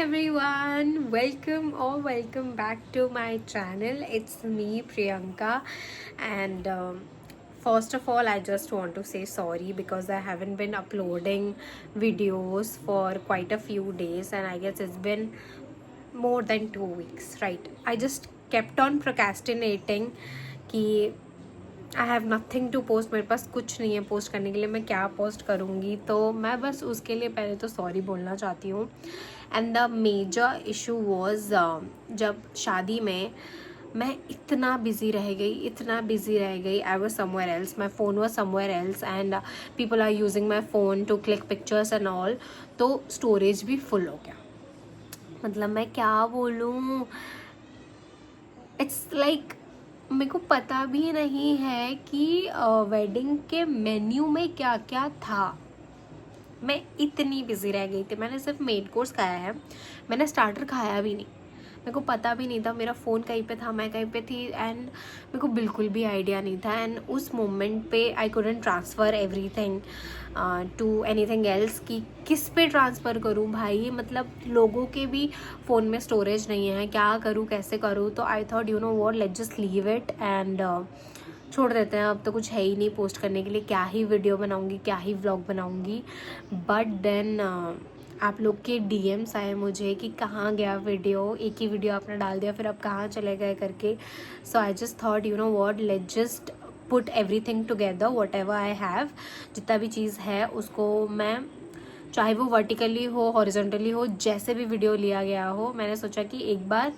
everyone, welcome back to my channel. It's me Priyanka, and first of all I just want to say sorry because I haven't been uploading videos for quite a few days, and I guess it's been more than 2 weeks, right? I just kept on procrastinating कि I have nothing to post, मेरे पास कुछ नहीं है post करने के लिए, मैं क्या पोस्ट करूँगी। तो मैं बस उसके लिए पहले तो सॉरी बोलना चाहती हूँ। And the major issue was जब शादी में मैं इतना बिज़ी रह गई, I was somewhere else, my phone was somewhere else and people are using my phone to click pictures and all, तो स्टोरेज भी फुल हो गया। मतलब मैं क्या बोलूँ, इट्स लाइक मेरे को पता भी नहीं है कि वेडिंग के मेन्यू में क्या क्या था। मैं इतनी बिजी रह गई थी, मैंने सिर्फ मेन कोर्स खाया है, मैंने स्टार्टर खाया भी नहीं। मेरे को पता भी नहीं था मेरा फ़ोन कहीं पे था, मैं कहीं पे थी, एंड मेरे को बिल्कुल भी आइडिया नहीं था। एंड उस मोमेंट पे I couldn't transfer everything to anything else कि किस पे ट्रांसफ़र करूँ भाई। मतलब लोगों के भी फ़ोन में स्टोरेज नहीं है, क्या करूँ कैसे करूँ। तो I thought you know what, let's just leave it and छोड़ देते हैं। अब तो कुछ है ही नहीं पोस्ट करने के लिए, क्या ही वीडियो बनाऊँगी, क्या ही व्लॉग बनाऊँगी। बट देन आप लोग के डीएम्स आए मुझे कि कहाँ गया वीडियो, एक ही वीडियो आपने डाल दिया, फिर अब कहाँ चले गए करके। So I just thought you know what, let's just put everything together, whatever I have, जितना भी चीज़ है उसको मैं, चाहे वो वर्टिकली हो हॉरिजॉन्टली हो, जैसे भी वीडियो लिया गया हो, मैंने सोचा कि एक बार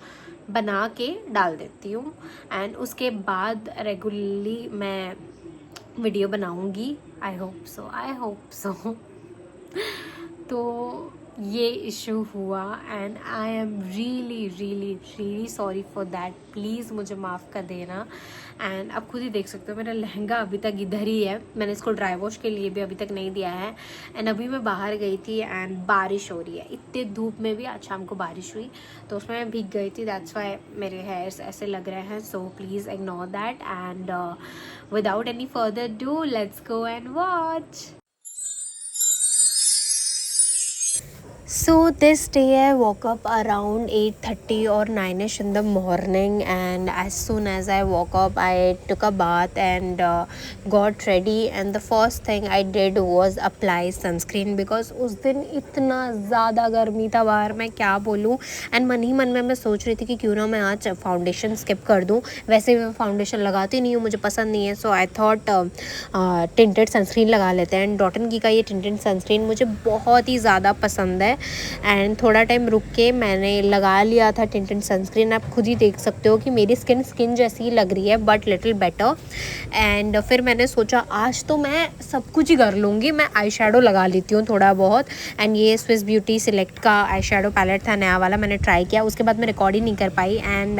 बना के डाल देती हूँ। एंड उसके बाद रेगुलरली मैं वीडियो बनाऊँगी, आई होप सो तो ये इशू हुआ and I am really sorry for that. Please मुझे माफ़ कर देना। एंड आप खुद ही देख सकते हो मेरा लहंगा अभी तक इधर ही है, मैंने इसको ड्राई वॉश के लिए भी अभी तक नहीं दिया है। एंड अभी मैं बाहर गई थी एंड बारिश हो रही है, इतने धूप में भी आज शाम को बारिश हुई, तो उसमें मैं भीग गई थी, दैट्स वाई मेरे हेयर्स ऐसे लग रहे हैं। So please ignore that and without any further do let's go and watch. So this day I woke up around 8:30 or 9ish in the morning, and as soon as I woke up I took a bath and got ready, and the first thing I did was apply sunscreen because उस दिन इतना ज़्यादा गर्मी था बाहर, मैं क्या बोलूँ। एंड मन ही मन में मैं सोच रही थी कि क्यों ना मैं आज फाउंडेशन स्किप कर दूँ, वैसे भी मैं फाउंडेशन लगाती नहीं हूँ, मुझे पसंद नहीं है। सो आई थॉट टिंटेड सनस्क्रीन लगा लेते हैं। एंड डॉटन की का ये टिंटेड सनस्क्रीन मुझे बहुत ही ज़्यादा पसंद है, एंड थोड़ा टाइम रुक के मैंने लगा लिया था टिंटेड सनस्क्रीन। आप खुद ही देख सकते हो कि मेरी स्किन जैसी ही लग रही है, बट लिटिल बेटर। एंड फिर मैंने सोचा आज तो मैं सब कुछ ही कर लूँगी, मैं आई शेडो लगा लेती हूँ थोड़ा बहुत। एंड ये स्विस ब्यूटी सिलेक्ट का आई शेडो पैलेट था नया वाला, मैंने ट्राई किया, उसके बाद मैं रिकॉर्ड ही नहीं कर पाई। एंड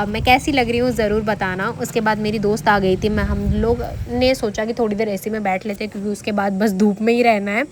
मैं कैसी लग रही हूँ ज़रूर बताना। उसके बाद मेरी दोस्त आ गई थी, हम लोग ने सोचा कि थोड़ी देर ऐसे में बैठ लेते हैं क्योंकि उसके बाद बस धूप में ही रहना है।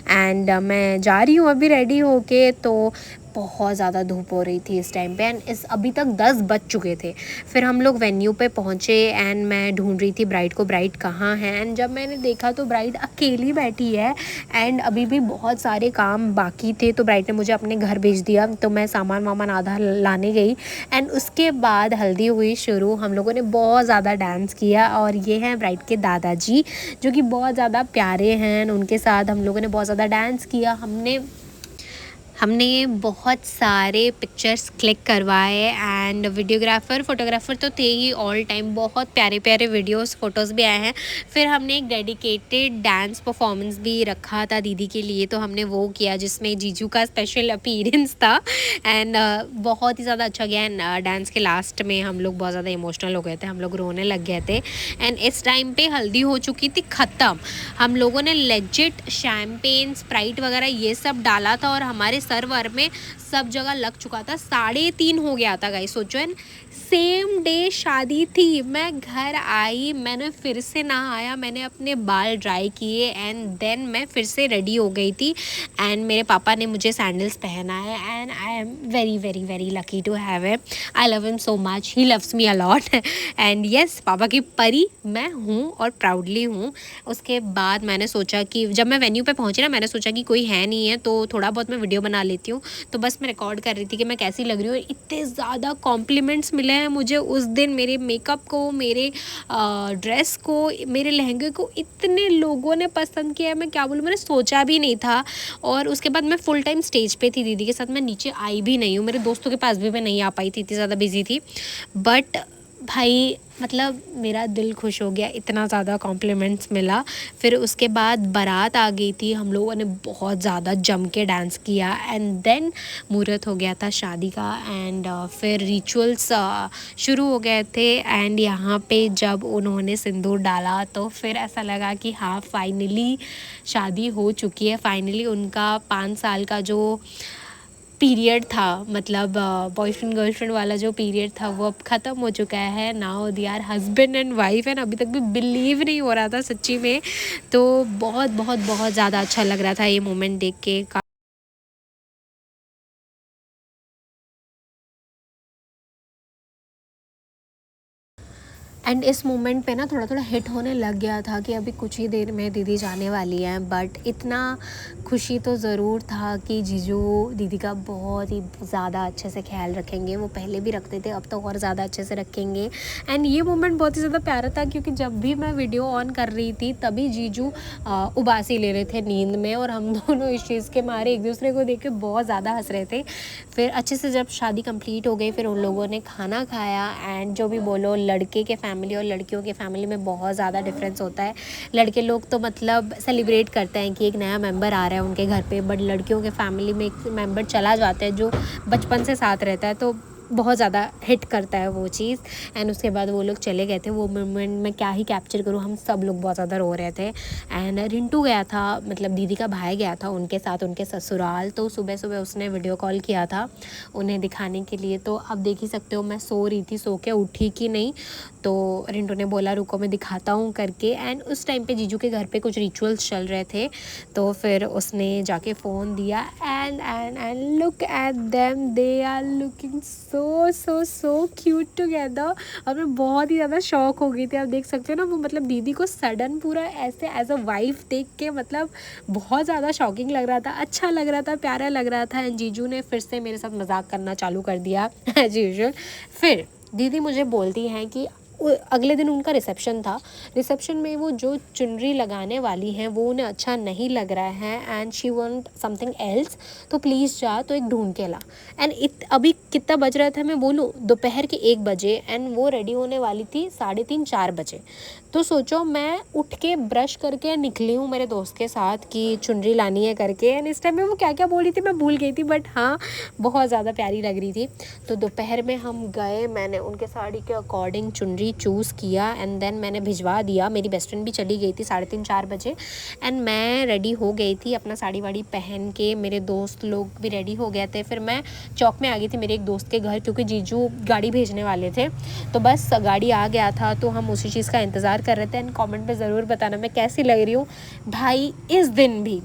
एंड मैं जा रही हूँ अभी रेडी होके, तो बहुत ज़्यादा धूप हो रही थी इस टाइम पे, एंड अभी तक 10 बज चुके थे। फिर हम लोग वेन्यू पे पहुँचे एंड मैं ढूंढ रही थी ब्राइड को, ब्राइड कहाँ है। एंड जब मैंने देखा तो ब्राइड अकेली बैठी है, एंड अभी भी बहुत सारे काम बाकी थे, तो ब्राइड ने मुझे अपने घर भेज दिया। तो मैं सामान वामान आधा लाने गई, एंड उसके बाद हल्दी हुई शुरू। हम लोगों ने बहुत ज़्यादा डांस किया, और ये हैं ब्राइड के दादाजी जो कि बहुत ज़्यादा प्यारे हैं, उनके साथ हम लोगों ने बहुत ज़्यादा डांस किया। हमने बहुत सारे पिक्चर्स क्लिक करवाए, एंड फोटोग्राफ़र तो थे ही ऑल टाइम, बहुत प्यारे प्यारे वीडियोस फोटोज़ भी आए हैं। फिर हमने एक डेडिकेटेड डांस परफॉर्मेंस भी रखा था दीदी के लिए, तो हमने वो किया जिसमें जीजू का स्पेशल अपीयरेंस था। एंड बहुत ही ज़्यादा अच्छा गया। एंड डांस के लास्ट में हम लोग बहुत ज़्यादा इमोशनल हो गए थे, हम लोग रोने लग गए थे। एंड इस टाइम पे हल्दी हो चुकी थी ख़त्म, हम लोगों ने लेजिट शैम्पेन स्प्राइट वगैरह ये सब डाला था, और हमारे सर्वर में सब जगह लग चुका था। 3:30 हो गया था गाइस, सोचो। एंड सेम डे शादी थी, मैं घर आई, मैंने फिर से नहाया, मैंने अपने बाल ड्राई किए, एंड देन मैं फिर से रेडी हो गई थी। एंड मेरे पापा ने मुझे सैंडल्स पहनाए, and I am very lucky to have him. I love him so much, he loves me a lot. And yes, पापा की परी मैं हूँ और प्राउडली हूँ। उसके बाद मैंने सोचा कि जब मैं वेन्यू पे पहुँची ना, मैंने सोचा कि कोई है नहीं है, तो थोड़ा बहुत मैं वीडियो बना बना लेती हूँ। तो बस मैं रिकॉर्ड कर रही थी कि मैं कैसी लग रही हूँ। इतने ज़्यादा कॉम्प्लीमेंट्स मिले हैं मुझे उस दिन, मेरे मेकअप को, मेरे ड्रेस को, मेरे लहंगे को इतने लोगों ने पसंद किया है, मैं क्या बोलूँ, मैंने सोचा भी नहीं था। और उसके बाद मैं फुल टाइम स्टेज पे थी दीदी के साथ, मैं नीचे आई भी नहीं हूँ, मेरे दोस्तों के पास भी मैं नहीं आ पाई थी, इतनी ज़्यादा बिजी थी। बट भाई मतलब मेरा दिल खुश हो गया, इतना ज़्यादा कॉम्प्लीमेंट्स मिला। फिर उसके बाद बारात आ गई थी, हम लोगों ने बहुत ज़्यादा जम के डांस किया एंड देन मुहूर्त हो गया था शादी का। एंड फिर रिचुअल्स शुरू हो गए थे। एंड यहाँ पे जब उन्होंने सिंदूर डाला तो फिर ऐसा लगा कि हाँ फाइनली शादी हो चुकी है। फाइनली उनका 5 साल का जो पीरियड था, मतलब बॉयफ्रेंड गर्लफ्रेंड वाला जो पीरियड था, वो अब ख़त्म हो चुका है। Now they are husband and wife. And अभी तक भी बिलीव नहीं हो रहा था सच्ची में। तो बहुत बहुत बहुत ज़्यादा अच्छा लग रहा था ये मोमेंट देख के। एंड इस मोमेंट पे ना थोड़ा थोड़ा हिट होने लग गया था कि अभी कुछ ही देर में दीदी जाने वाली हैं। बट इतना खुशी तो ज़रूर था कि जीजू दीदी का बहुत ही ज़्यादा अच्छे से ख्याल रखेंगे। वो पहले भी रखते थे, अब तो और ज़्यादा अच्छे से रखेंगे। एंड ये मोमेंट बहुत ही ज़्यादा प्यारा था क्योंकि जब भी मैं वीडियो ऑन कर रही थी तभी जीजू उबासी ले रहे थे नींद में, और हम दोनों इस चीज़ के मारे एक दूसरे को देख के बहुत ज़्यादा हंस रहे थे। फिर अच्छे से जब शादी कंप्लीट हो गई, फिर उन लोगों ने खाना खाया। एंड जो भी बोलो, लड़के के फैमिली और लड़कियों के फैमिली में बहुत ज़्यादा डिफरेंस होता है। लड़के लोग तो मतलब सेलिब्रेट करते हैं कि एक नया मेंबर आ रहा है उनके घर पे, बट लड़कियों के फैमिली में एक मेंबर चला जाता है जो बचपन से साथ रहता है, तो बहुत ज़्यादा हिट करता है वो चीज़। एंड उसके बाद वो लोग चले गए थे। वो मोमेंट मैं क्या ही कैप्चर करूँ, हम सब लोग बहुत ज़्यादा रो रहे थे। एंड रिंटू गया था, मतलब दीदी का भाई गया था उनके साथ उनके ससुराल। तो सुबह सुबह उसने वीडियो कॉल किया था उन्हें दिखाने के लिए। तो अब देख ही सकते हो मैं सो रही थी, सो के उठी कि नहीं, तो रिंटू ने बोला रुको मैं दिखाता हूँ करके। एंड उस टाइम पे जीजू के घर पे कुछ रिचुअल्स चल रहे थे, तो फिर उसने जाके फ़ोन दिया। And look at them, they are looking so cute together. और मैं बहुत ही ज़्यादा शॉक हो गई थी। आप देख सकते हो ना, वो मतलब दीदी को सडन पूरा ऐसे एज अ वाइफ देख के मतलब बहुत ज़्यादा शॉकिंग लग रहा था, अच्छा लग रहा था, प्यारा लग रहा था। एंड जीजू ने फिर से मेरे साथ मजाक करना चालू कर दिया एज यूजुअल। फिर दीदी मुझे बोलती हैं कि अगले दिन उनका रिसेप्शन था, रिसेप्शन में वो जो चुनरी लगाने वाली हैं वो उन्हें अच्छा नहीं लग रहा है and she want something else, तो प्लीज़ जा तो एक ढूंढ के ला। एंड अभी कितना बज रहा था मैं बोलूँ, दोपहर के 1 बजे। एंड वो रेडी होने वाली थी 3:30-4 बजे। तो सोचो मैं उठ के ब्रश करके निकली हूँ मेरे दोस्त के साथ कि चुनरी लानी है करके। एंड इस टाइम में वो क्या क्या बोल रही थी मैं भूल गई थी, बट हाँ बहुत ज़्यादा प्यारी लग रही थी। तो दोपहर में हम गए, मैंने उनके साड़ी के अकॉर्डिंग चुनरी चूज़ किया एंड देन मैंने भिजवा दिया। मेरी बेस्ट फ्रेंड भी चली गई थी 3:30-4 बजे। एंड मैं रेडी हो गई थी अपना साड़ी वाड़ी पहन के, मेरे दोस्त लोग भी रेडी हो गए थे। फिर मैं चौक में आ गई थी मेरे एक दोस्त के घर क्योंकि जीजू गाड़ी भेजने वाले थे। तो बस गाड़ी आ गया था तो हम उसी चीज़ का इंतज़ार कर रहे थे। एंड कमेंट में ज़रूर बताना मैं कैसी लग रही हूँ। भाई इस दिन भी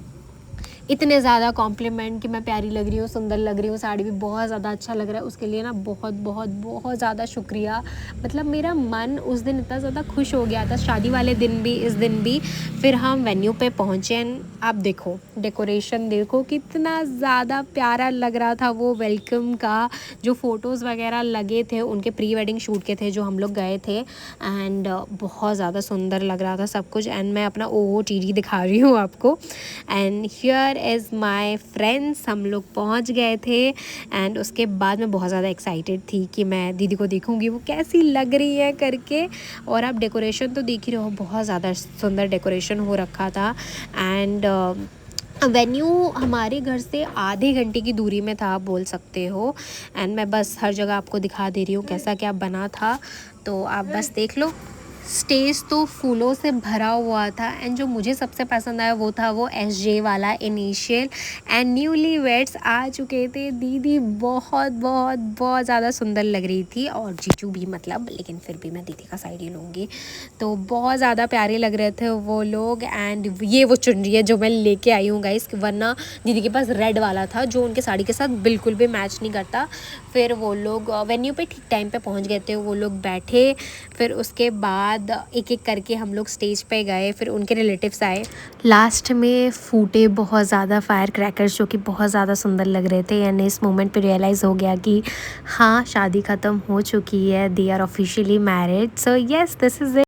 इतने ज़्यादा कॉम्प्लीमेंट कि मैं प्यारी लग रही हूँ, सुंदर लग रही हूँ, साड़ी भी बहुत ज़्यादा अच्छा लग रहा है, उसके लिए ना बहुत बहुत बहुत ज़्यादा शुक्रिया। मतलब मेरा मन उस दिन इतना ज़्यादा खुश हो गया था, शादी वाले दिन भी, इस दिन भी। फिर हम वेन्यू पे पहुँचे एंड आप देखो डेकोरेशन देखो कितना ज़्यादा प्यारा लग रहा था वो वेलकम का। जो फ़ोटोज़ वगैरह लगे थे उनके प्री वेडिंग शूट के थे जो हम लोग गए थे। एंड बहुत ज़्यादा सुंदर लग रहा था सब कुछ। एंड मैं अपना OOTD दिखा रही हूँ आपको। And here is my friends, हम लोग पहुंच गए थे। एंड उसके बाद मैं बहुत ज़्यादा एक्साइटेड थी कि मैं दीदी को देखूंगी वो कैसी लग रही है करके। और आप डेकोरेशन तो देख ही रहे हो, बहुत ज़्यादा सुंदर डेकोरेशन हो रखा था। एंड वेन्यू हमारे घर से आधे घंटे की दूरी में था आप बोल सकते हो। एंड मैं बस हर जगह आपको दिखा दे रही हूँ कैसा क्या बना था, तो आप बस देख लो। स्टेज तो फूलों से भरा हुआ था। एंड जो मुझे सबसे पसंद आया वो था वो SJ वाला इनिशियल। एंड न्यूली वेड्स आ चुके थे, दीदी बहुत बहुत बहुत ज़्यादा सुंदर लग रही थी और जीजू भी, मतलब लेकिन फिर भी मैं दीदी का साइड ही लूँगी। तो बहुत ज़्यादा प्यारे लग रहे थे वो लोग। एंड ये वो चुनरी है जो मैं लेके आई हूँ गाइस, वरना दीदी के पास रेड वाला था जो उनके साड़ी के साथ बिल्कुल भी मैच नहीं करता। फिर वो लोग वेन्यू पे ठीक टाइम पे पहुँच गए थे, वो लोग बैठे। फिर उसके बाद बाद एक एक करके हम लोग स्टेज पे गए, फिर उनके रिलेटिव्स आए। लास्ट में फूटे बहुत ज़्यादा फायर क्रैकर्स जो कि बहुत ज़्यादा सुंदर लग रहे थे। एंड इस मोमेंट पे रियलाइज़ हो गया कि हाँ, शादी ख़त्म हो चुकी है, they are officially married. So yes, this is